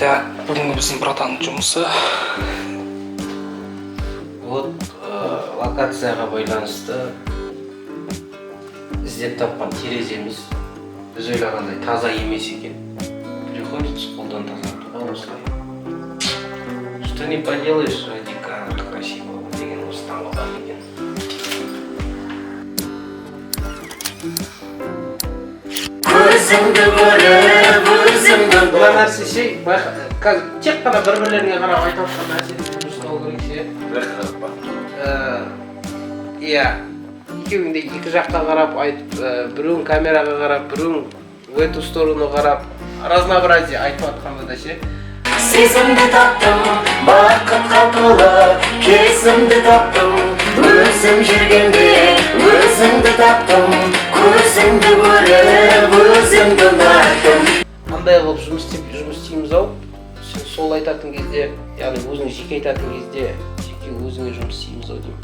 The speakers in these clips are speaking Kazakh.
Да, бүгінгі біздің братанның жұмысы. Вот локацияға байланысты іздеп тапқан тереземіз біз ойлағандай таза емес екен. Приходится қолдан тазартуға осылай. Что не поделаешь, ради кадра красивого деген осыдан қалған екен. Көзіңді көріп, өзіңді бұл нәрсе ше, тек қана бір-бірлеріне қарап айтып отқан нәрсе ұстау керек ше. Бір қарап па? Иә, екеуінде екі жаққа қарап айтып, біреуін камераға қарап, біреуін в эту сторону қарап, разнообразие айтып отқанда да ше. Сезімді таптым, бақытқа толы, кезімді таптым, өзім жүргенде өзімді таптым, көзімді көріп, өзімді ұнаттым. Қандай қылып жұмыс істейміз-ау? Сен сол айтатын кезде, яғни өзің жеке айтатын кезде, жеке өзіңе жұмыс істейміз-ау деймін.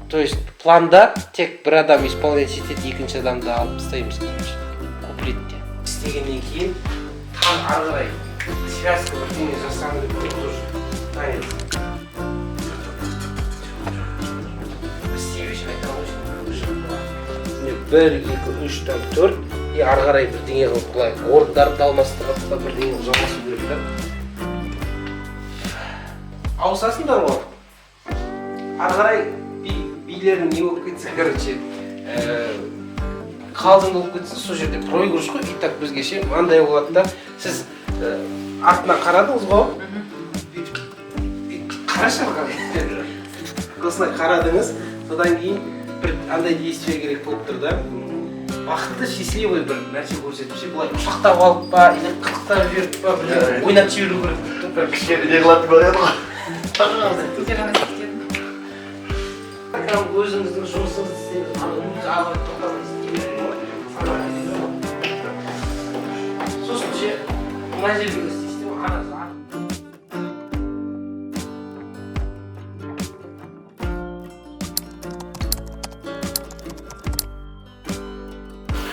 То есть планда тек бір адам исполнять етеді, екінші адамды алып тастаймыз, куплетте. Істегеннен кейін таң ары қарай связка бірдеңе жасағым деп тоже танец. Істейбеш айтамын үшін. 1, 2, 3, 4 и ары қарай бірдеңе қылып былай орындарды алмастырып бірдеңе жалғасу керек та. Ауысасыңдар ғой. Ары қарай билерің не болып кетсе, короче, қалжың болып кетсе, сол жерде проигрыш қой. И так бізге ше мынандай болады да, сіз артына қарадыңыз ғой. Қарашы маған. Осылай қарадыңыз, содан кейін бір андай действие керек болып тұр да. Бақытты, счастливый бір нәрсе көрсетіп ше, былай құшақтап алып па, или қырықтап жіберіп па, бір ойнап жіберу керек. Бір кішкене не қылатын көреді ғой. Өзіңіздің жұмысыңызды істеңіз, өзіңіз алып тоқтамай істеймін ғой. Сосын ше, мына жерге істейсің ғой, қарасы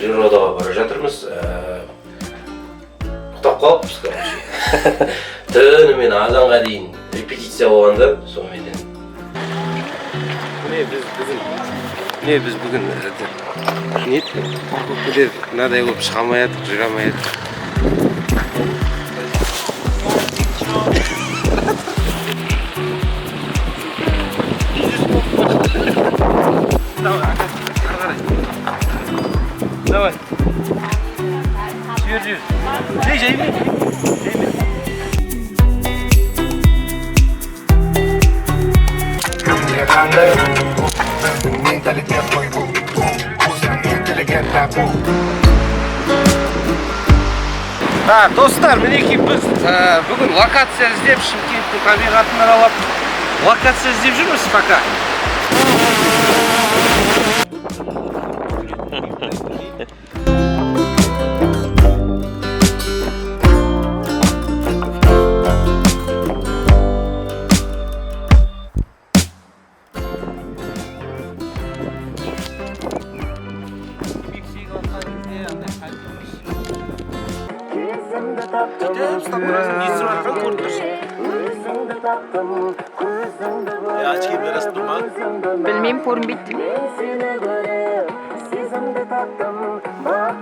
природаға бара жатырмыз. Ұқтап қалыппыз, короче. Түнімен азанға дейін репетиция болғанда, соныменен. Біз бүгін мынадай болып шыға алмайатық, жүре алмайатық. Давай. Жібер. Жей. Достар, мінекей біз бүгін локация іздеп, Шымкенттің табиғатын аралап, локация іздеп жүрміз пока. Açayım biraz durma. Bilmeyeyim, көрінбейді.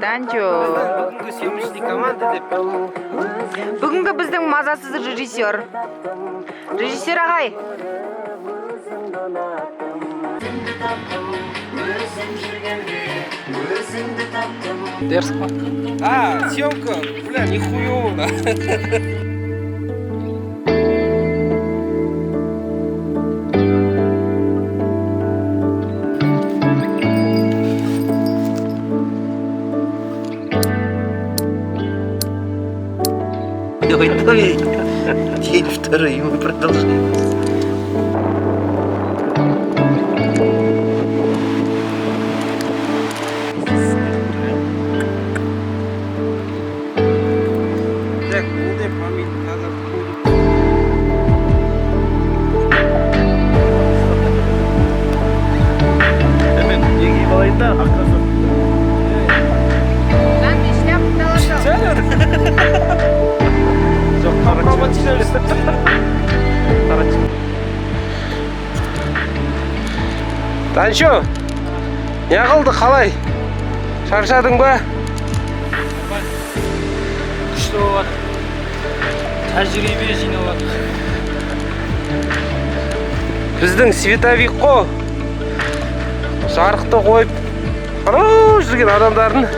Данчо. Бүгінгі съемочный команда деп. Бүгінгі біздің мазасыз режиссер. Режиссер ағай. Дерзко. Съемка, бля, нихуево. Давай, день второй, и мы продолжаем. Так, буде пам'ять надо. Hemen yegi balayında arkası. Lan, ne şляпу наложил? Жоқ, Танчо, не қылды қалай? Шаршадың ба? Күшті болады. Тәжірибе жинап жатыр. Біздің световик қо. Жарықты қойып, қарау жүрген адамдардың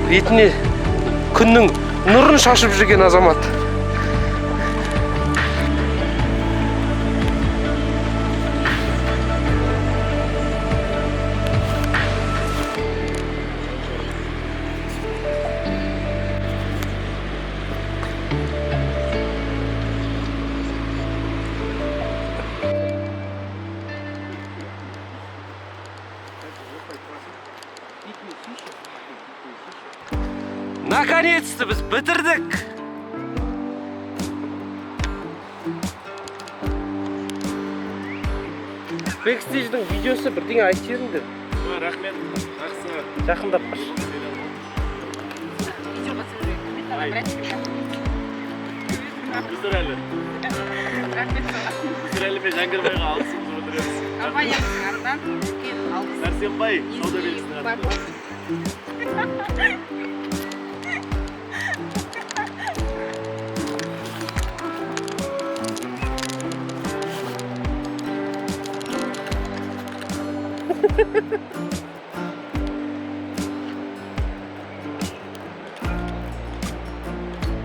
бетіне күннің нұрын шашып жүрген азамат. Наконец-то біз бітірдік. Бэкстейдждің видеосы бірдеңе айтып едіңдер. Рахмет. Жақсы. Жақындап қаш. Біздер әлі. Біздер әлі мен Жаңгырбайға алысымыз отырамыз. Компанияның атынан алғыс. Сәрсенбай, сауда белгісінің атынан.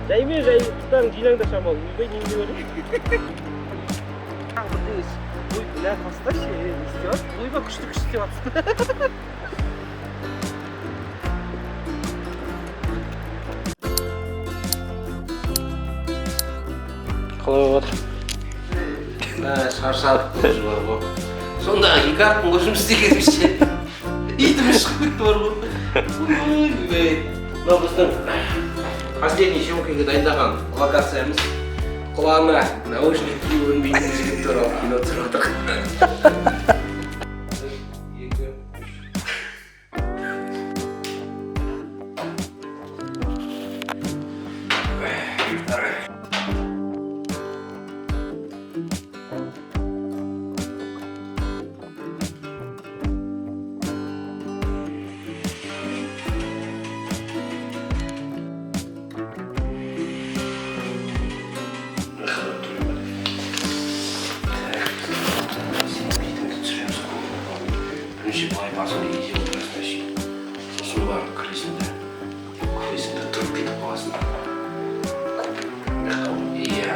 Жаймен жай құттарын жинаңда шамалы. Үйбай неме көріп. Ой, бля, поставь, не істеп. Ойба күшті істеп атсың. Қалай отыр? Шаршадық бар ғой. Сонда екі артын көшім істеген ше. Итім шығып кетті бар ғой. Мынау біздің последний съемкаға дайындаған локациямыз. Құлағына наушник киіп өнбейтін жігіттер алып кино түсіріп отыр. Бірінші былай басыңды езіп отырасың әшейін. Сосын барып күресіңді тұрып кетіп қаласың. Иә.